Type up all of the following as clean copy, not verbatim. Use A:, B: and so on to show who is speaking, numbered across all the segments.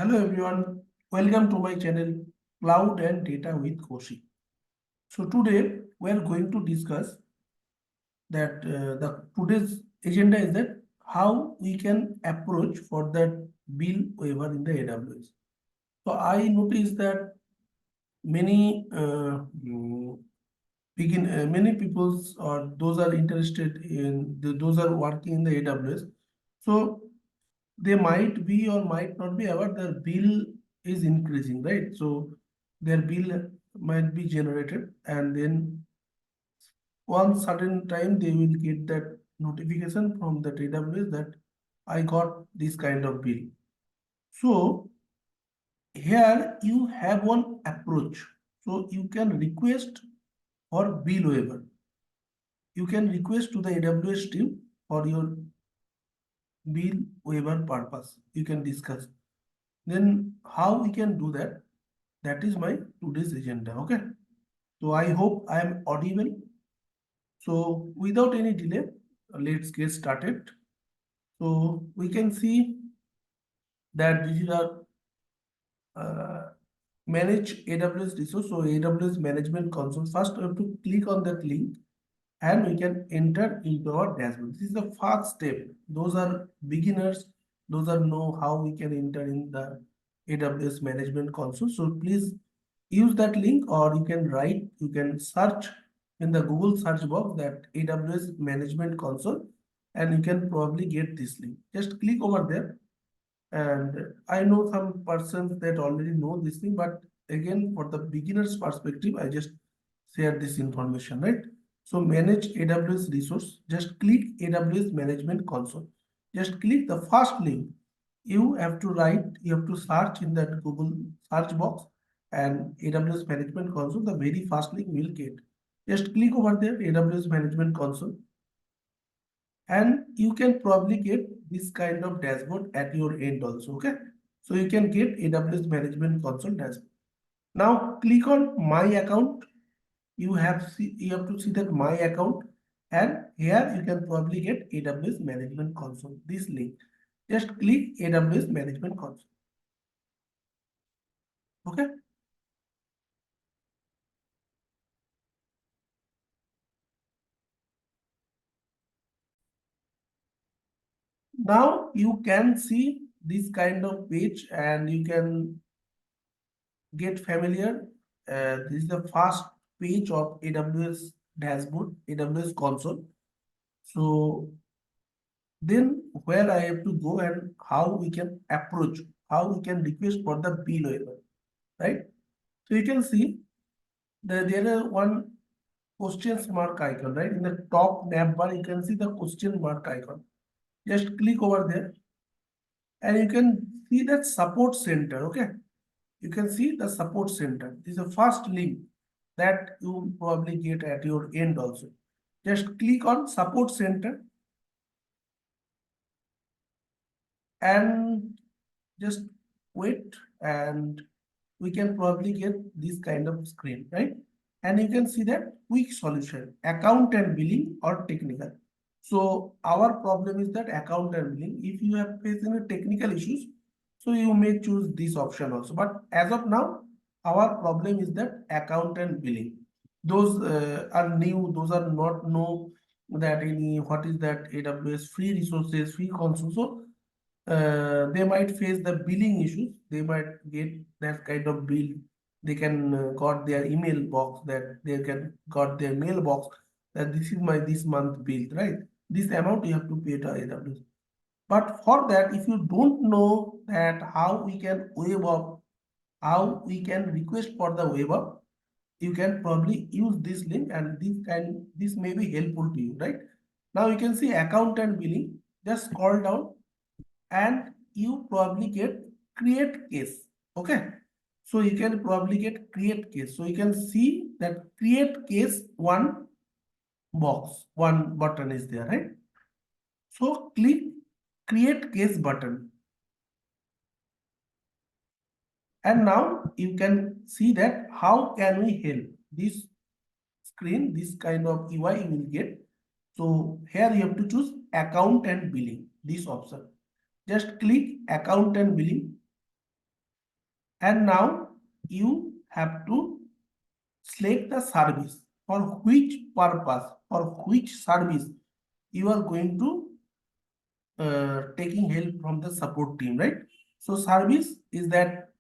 A: Hello everyone, welcome to my channel Cloud and Data with Koshi. So today we are going to discuss that the today's agenda is that how we can approach for that bill waiver in the AWS. So I noticed that many many peoples or those are interested in those are working in the AWS. So they might be or might not be aware their bill is increasing, right? So their bill might be generated, and then one certain time they will get that notification from the AWS that I got this kind of bill. So here you have one approach. So you can request for bill waiver. You can request to the AWS team for your bill waiver purpose. You can discuss. Then how we can do that? That is my today's agenda. Okay. So I hope I am audible. So without any delay, let's get started. So we can see that this is our manage AWS resource. So AWS management console. First, we have to click on that link and we can enter into our dashboard. This is the first step. Those are beginners. Those are know how we can enter in the AWS management console. So please use that link, or you can write, you can search in the Google search box that AWS management console, and you can probably get this link. Just click over there. And I know some persons that already know this thing, but again, for the beginner's perspective, I just share this information, right? So manage AWS resource, just click AWS management console. Just click the first link. You have to write, you have to search in that Google search box, and AWS management console, the very first link will get. Just click over there, AWS management console, and you can probably get this kind of dashboard at your end also. Okay, so you can get AWS management console dashboard. Now click on my account. You have to see that my account, and here you can probably get AWS management console, this link. Just click AWS management console. Okay, now you can see this kind of page and you can get familiar. This is the first page of AWS dashboard, AWS console. So then where I have to go and how we can approach, how we can request for the bill waiver, right? So you can see that there is one question mark icon, right? In the top nav bar, you can see the question mark icon. Just click over there and you can see that support center, okay? You can see the support center. This is the first link that you will probably get at your end also. Just click on support center and just wait, and we can probably get this kind of screen, right? And you can see that quick solution, account and billing or technical. So our problem is that account and billing. If you have faced any technical issues, so you may choose this option also. But as of now, our problem is that account and billing. Those are new. Those are not know that any what is that AWS free resources, free console. So they might face the billing issues. They might get that kind of bill. They can got their email box, that they can got their mailbox that this is my this month bill, right? This amount you have to pay to AWS. But for that, if you don't know that how we can waive off, how we can request for the waiver, you can probably use this link, and this may be helpful to you, right? Now you can see account and billing. Just scroll down and you probably get create case. Okay, so you can probably get create case. So you can see that create case one box, one button is there, right? So click create case button, and now you can see that how can we help this screen, this kind of UI you will get. So here you have to choose account and billing, this option. Just click account and billing. And now you have to select the service for which purpose or which service you are going to taking help from the support team, right? So service is that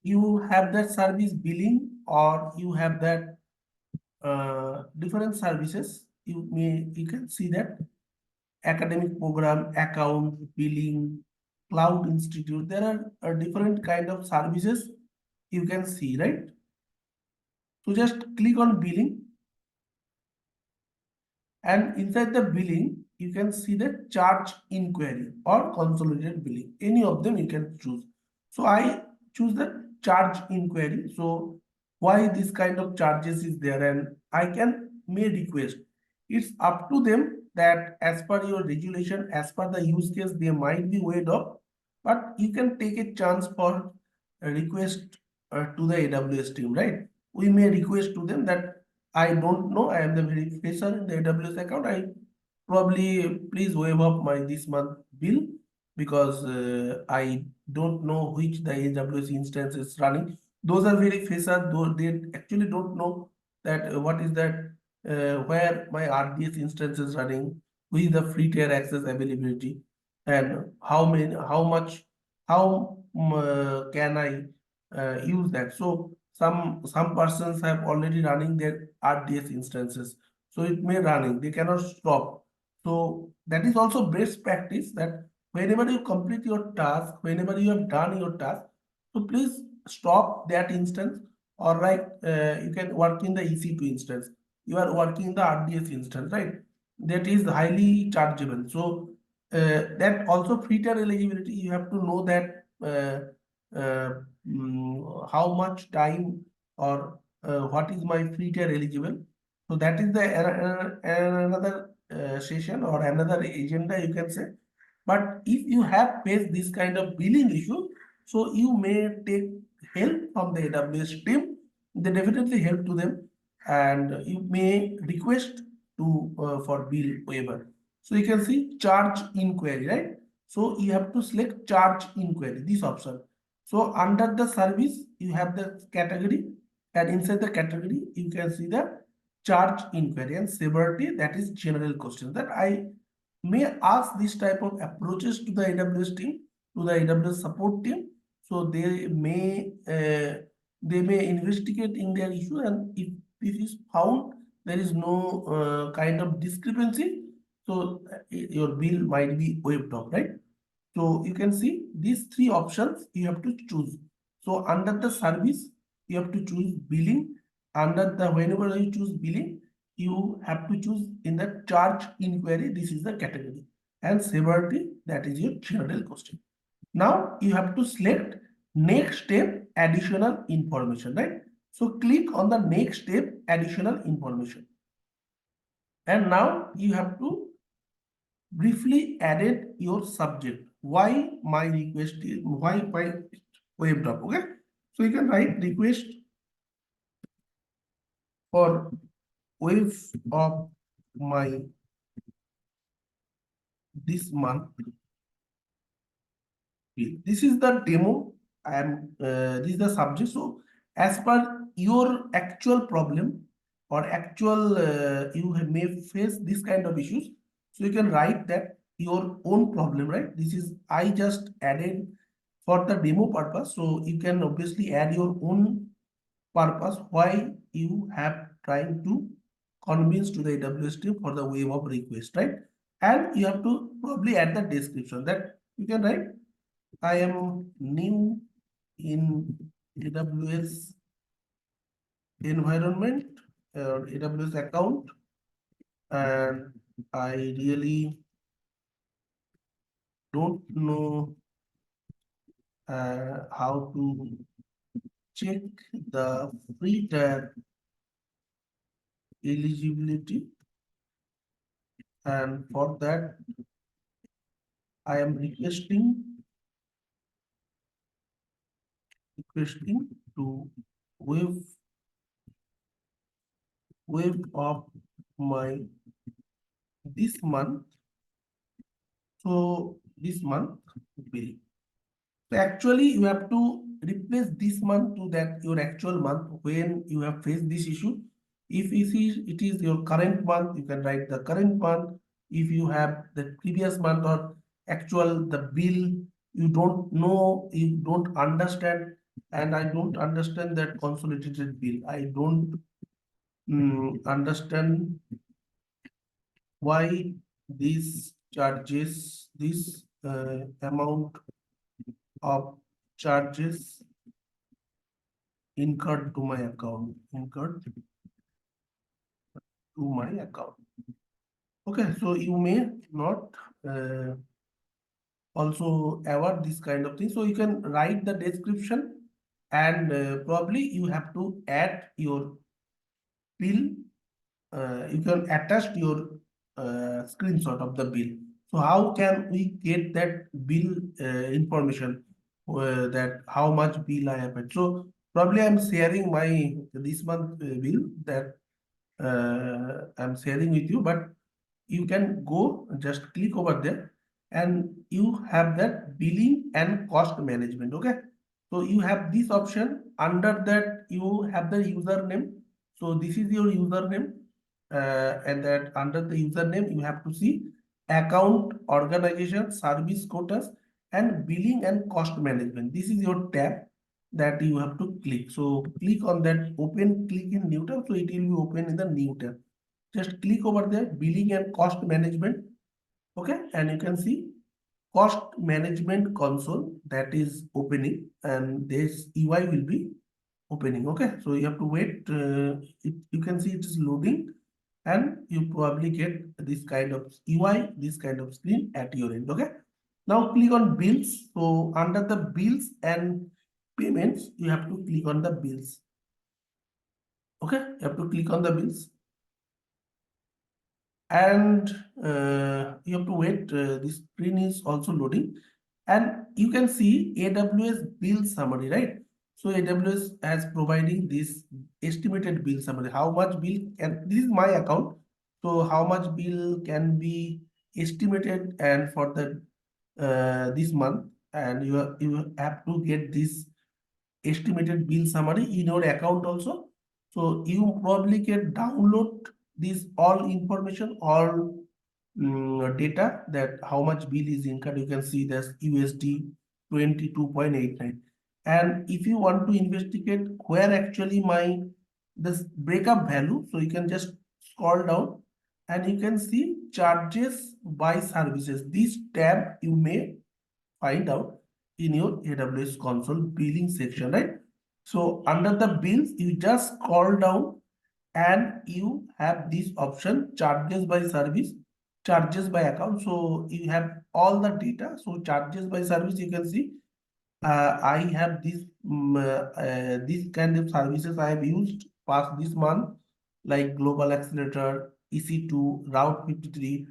A: you have that service billing, or you have that different services. You can see that academic program, account, billing, cloud institute. There are a different kind of services you can see, right? So just click on billing, and inside the billing, you can see the charge inquiry or consolidated billing. Any of them you can choose. So I choose the charge inquiry. So why this kind of charges is there, and I can make request. It's up to them that as per your regulation, as per the use case, they might be waived off, but you can take a chance for a request to the AWS team, right? We may request to them that I don't know, I am the very fresher in the AWS account. I probably please waive off my this month bill because I don't know which the AWS instance is running. Those are very fresher, though they actually don't know that what is that where my RDS instance is running, which is the free tier access availability, and how much, how can I use that. So some persons have already running their RDS instances, so it may running, they cannot stop. So that is also best practice, that whenever you complete your task, whenever you have done your task, so please stop that instance, or like you can work in the EC2 instance, you are working in the RDS instance, right? That is highly chargeable. So that also free tier eligibility, you have to know that how much time, or what is my free tier eligible. So that is the another session or another agenda, you can say. But if you have faced this kind of billing issue, so you may take help from the AWS team. They definitely help to them, and you may request to for bill waiver. So you can see charge inquiry, right? So you have to select charge inquiry, this option. So under the service, you have the category, and inside the category, you can see the charge inquiry and severity, that is general question, that I may ask this type of approaches to the AWS team, to the AWS support team. So they may investigate in their issue, and if this is found there is no kind of discrepancy, so your bill might be waived off, right? So you can see these three options you have to choose. So under the service, you have to choose billing. Under the whenever you choose billing, you have to choose in the charge inquiry. This is the category, and severity, that is your general question. Now you have to select next step additional information, right? So click on the next step additional information, and now you have to briefly added your subject. Why my request is, why my waived up, okay? So you can write request for waive of my this month bill. This is the demo. I am this is the subject. So as per your actual problem or actual may face this kind of issues. So you can write that your own problem, right? This is I just added for the demo purpose. So you can obviously add your own purpose why you have trying to convince to the AWS team for the waive of request, right? And you have to probably add the description, that you can write I am new in AWS environment or AWS account, and I really don't know how to check the free tier eligibility, and for that I am requesting to waive of my this month, so this month bill. So actually, you have to replace this month to that your actual month when you have faced this issue. If it is your current month, you can write the current month. If you have the previous month or actual the bill, you don't know, you don't understand, and I don't understand that consolidated bill. I don't understand why these charges, this amount of charges incurred to my account, incurred to my account. Okay, so you may not also aware this kind of thing. So you can write the description, and probably you have to add your bill. You can attach your screenshot of the bill. So how can we get that bill information, that how much bill I have paid? So probably I'm sharing my this month bill that I'm sharing with you, but you can go just click over there and you have that billing and cost management. Okay, so you have this option. Under that you have the username. So this is your username, and that under the username you have to see account, organization, service quotas, and billing and cost management. This is your tab that you have to click. So click on that, open, click in new tab, so it will be open in the new tab. Just click over there, billing and cost management. Okay, and you can see cost management console that is opening, and this UI will be opening. Okay, so you have to wait. You can see it is loading, and you probably get this kind of UI, this kind of screen at your end. Okay, now click on bills. So under the bills and payments, you have to click on the bills. Okay, you have to click on the bills, and you have to wait. This screen is also loading, and you can see AWS bill summary, right? So AWS has providing this estimated bill summary. How much bill can, this is my account. So how much bill can be estimated and for the this month, and you have to get this estimated bill summary in your account also. So you probably can download this all information, all data, that how much bill is incurred. You can see this USD 22.89. And if you want to investigate where actually my this breakup value, so you can just scroll down and you can see charges by services. This tab you may find out in your AWS console billing section, right? So under the bills, you just scroll down and you have this option, charges by service, charges by account. So you have all the data. So charges by service, you can see I have this kind of services I have used past this month, like Global Accelerator, EC2, Route 53,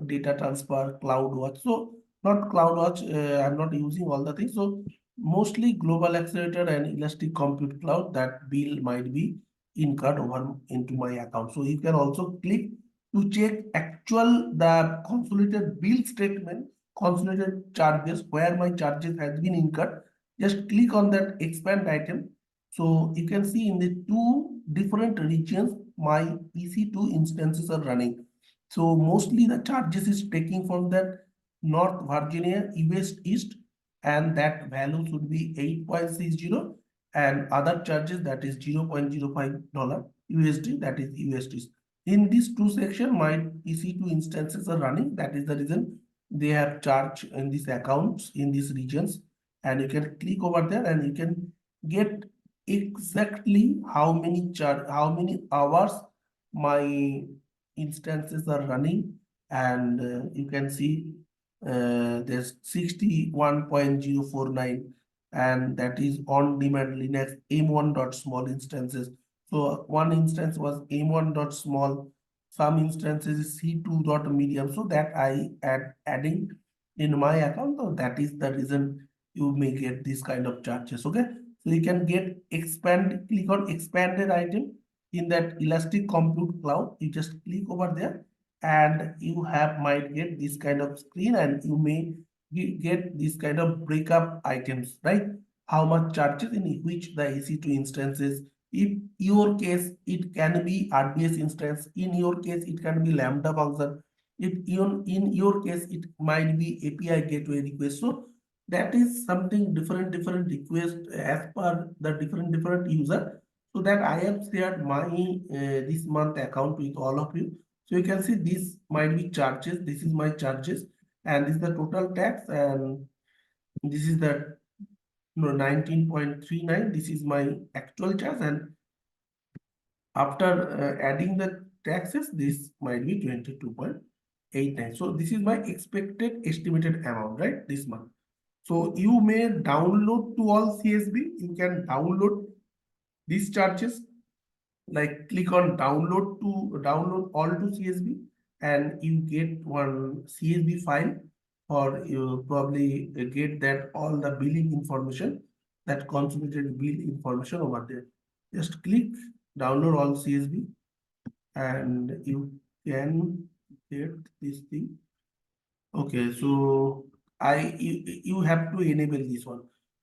A: data transfer, CloudWatch. So not CloudWatch, I'm not using all the things. So mostly Global Accelerator and Elastic Compute Cloud, that bill might be incurred over into my account. So you can also click to check actual the consolidated bill statement, consolidated charges, where my charges has been incurred. Just click on that expand item. So you can see in the two different regions, my EC2 instances are running. So mostly the charges is taking from that North Virginia West East, and that value should be 8.60, and other charges that is $0.05 USD, that is USD. In these two section, my EC2 instances are running. That is the reason they have charged in these accounts in these regions, and you can click over there and you can get exactly how many hours my instances are running, and you can see there's 61.049, and that is on demand Linux m1.small instances. So one instance was m1.small, some instances is c2.medium, so that I adding in my account. So that is the reason you may get this kind of charges. Okay, so you can get expand, click on expanded item in that Elastic Compute Cloud. You just click over there and you have might get this kind of screen, and you may get this kind of breakup items, right? How much charges in which the EC2 instances. In your case, it can be RDS instance. In your case, it can be Lambda function. In your case, it might be API gateway request. So that is something different request as per the different user. So that I have shared my this month account with all of you. So you can see this might be charges. This is my charges, and this is the total tax, and this is the 19.39. This is my actual charge, and after adding the taxes, this might be 22.89. So this is my expected estimated amount, right? This month. So you may download to all CSB. You can download these charges, like click on download all to CSV, and you get one CSV file, or you probably get that all the billing information, that consolidated bill information over there. Just click download all CSV, and you can get this thing. Okay, so you have to enable this one.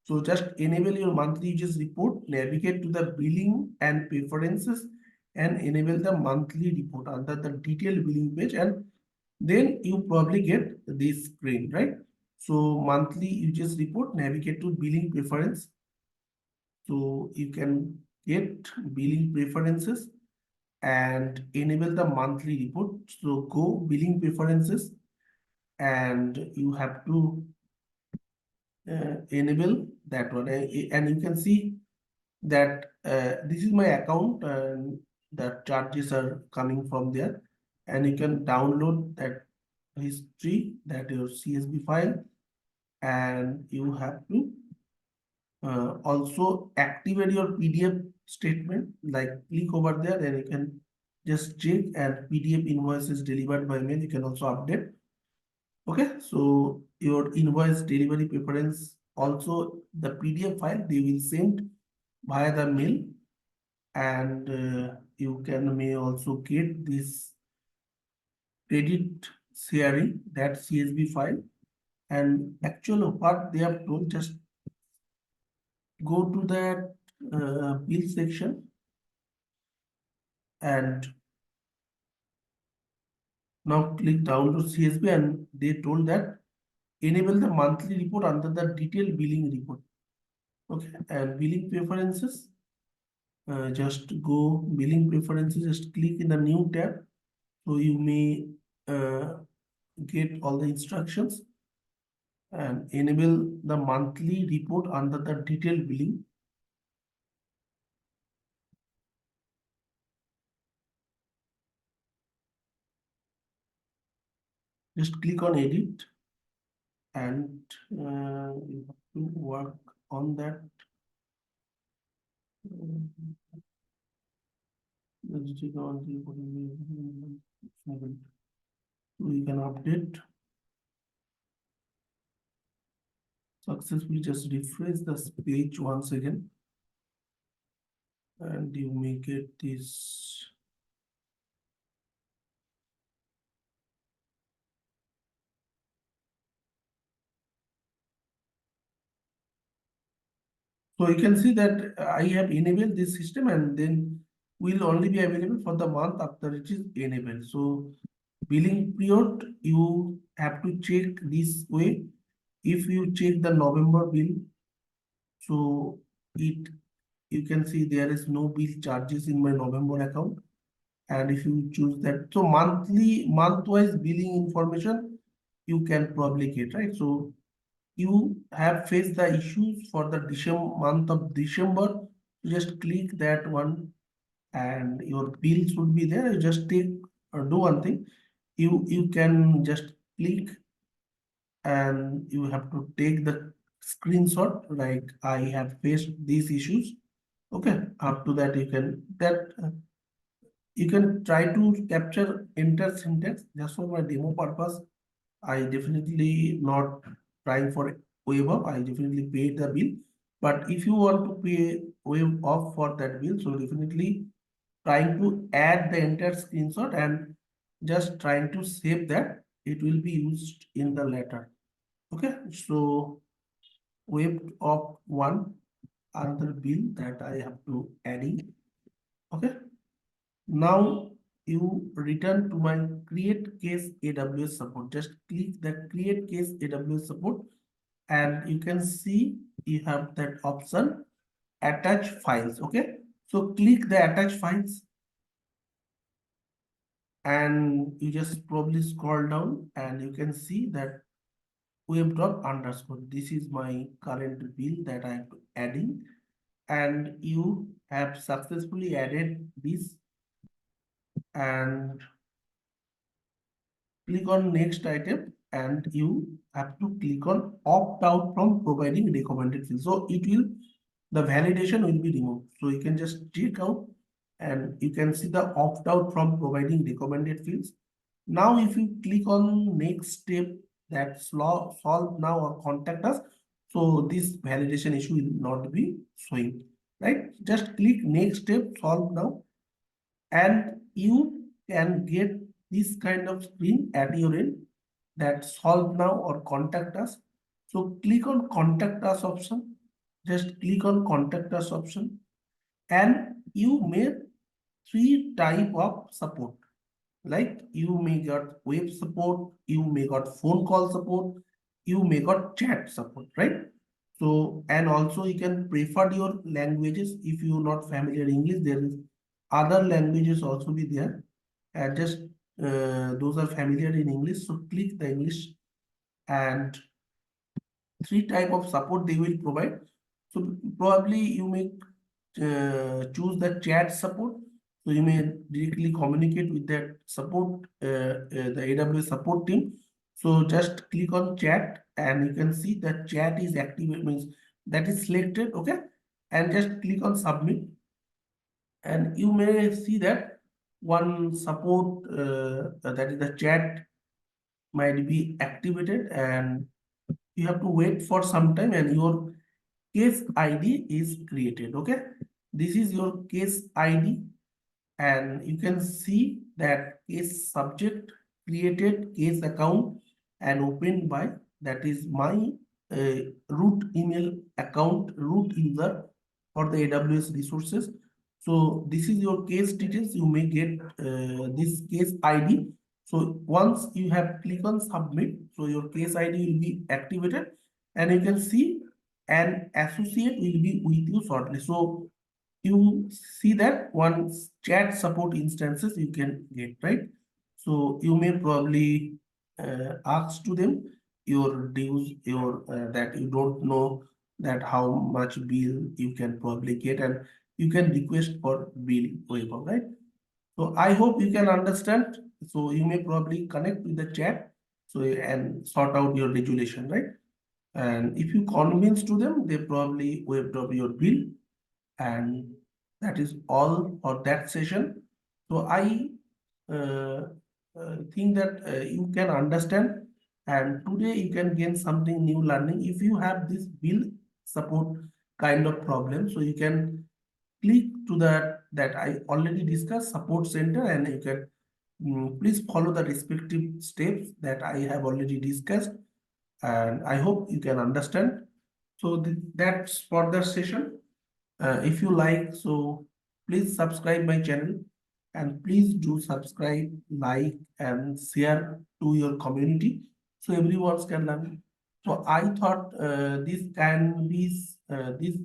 A: So just enable your monthly users report, navigate to the billing and preferences, and enable the monthly report under the detailed billing page, and then you probably get this screen, right? So monthly users report, navigate to billing preference. So you can get billing preferences and enable the monthly report. So go billing preferences, and you have to enable that one, and you can see that this is my account, and the charges are coming from there, and you can download that history, that your CSV file, and you have to also activate your PDF statement, like click over there, then you can just check, and PDF invoices delivered by mail you can also update. Okay, so your invoice delivery preference, also the PDF file they will send via the mail, and you can may also get this credit sharing, that CSV file, and actual what they have told, just go to that bill section, and now click download CSV, and they told that enable the monthly report under the detailed billing report. Okay, and billing preferences, just go billing preferences, just click in the new tab, so you may get all the instructions, and enable the monthly report under the detailed billing. Just click on edit, and you have to work on that. We can update successfully. Just refresh the page once again, and you may get this. So you can see that I have enabled this system, and then will only be available for the month after it is enabled. So billing period, you have to check this way. If you check the November bill, so it you can see there is no bill charges in my November account. And if you choose that, so month-wise billing information you can probably get, right? So you have faced the issues for the month of December, just click that one, and your bill should be there. You just take or do one thing. You can just click, and you have to take the screenshot, like I have faced these issues. Okay, up to that you can try to capture enter syntax just for my demo purpose. I definitely not trying for waive off. I definitely paid the bill. But if you want to pay waive off for that bill, so definitely trying to add the entire screenshot and just trying to save that. It will be used in the later. Okay, so waived of one another bill that I have to adding. Okay, now you return to my create case AWS support. Just click the create case AWS support, and you can see you have that option attach files. Okay, so click the attach files, and you just probably scroll down and you can see that web underscore. This is my current bill that I am adding, and you have successfully added this, and click on next item, and you have to click on opt out from providing recommended fields. So it will, the validation will be removed. So you can just check out, and you can see the opt out from providing recommended fields. Now, if you click on next step, that solve now or contact us, so this validation issue will not be showing, right? Just click next step, solve now, and you can get this kind of screen at your end, that solve now or contact us. So click on contact us option, just click on contact us option, and you may three type of support. Like you may got web support, you may got phone call support, you may got chat support, right? So, and also you can prefer your languages. If you're not familiar English, there is other languages also be there, and just those are familiar in English, so click the English, and three type of support they will provide. So probably you may choose the chat support. So you may directly communicate with that support, the AWS support team. So just click on chat, and you can see that chat is active, means that is selected, okay? And just click on submit, and you may see that one support, that is the chat, might be activated, and you have to wait for some time, and your case ID is created. Okay, this is your case ID, and you can see that case subject created case account and opened by, that is my root email account, root user for the AWS resources. So this is your case details. You may get this case ID. So once you have click on submit, so your case ID will be activated, and you can see an associate will be with you shortly. So you see that one chat support instances you can get, right? So you may probably ask to them your dues, your that you don't know that how much bill you can probably get, and you can request for bill waiver, right? So I hope you can understand. So you may probably connect with the chat, so and sort out your resolution, right? And if you convince to them, they probably waived off your bill, and that is all for that session. So I uh, think that you can understand, and today you can gain something new learning. If you have this bill support kind of problem, so you can click to that I already discussed support center, and you can please follow the respective steps that I have already discussed, and I hope you can understand. So that's for the session. If you like, so please subscribe my channel, and please do subscribe, like, and share to your community, so everyone can learn. So I thought this can be this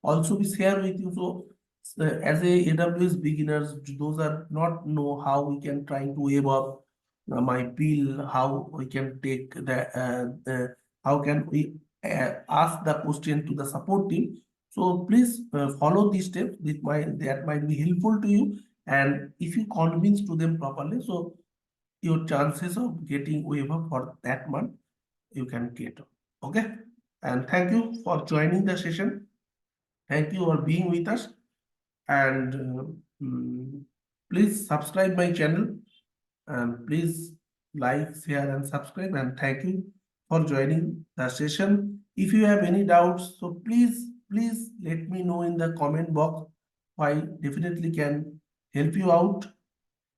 A: also be shared with you. So as a AWS beginners, those are not know how we can try to wave up my bill, how we can take the how can we ask the question to the support team. So please follow these steps. That might be helpful to you, and if you convince to them properly, so your chances of getting waiver for that month you can get. Okay, and thank you for joining the session. Thank you for being with us, and please subscribe my channel, and please like, share, and subscribe. And thank you for joining the session. If you have any doubts, so please let me know in the comment box. I definitely can help you out,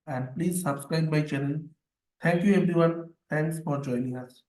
A: and please subscribe my channel. Thank you everyone. Thanks for joining us.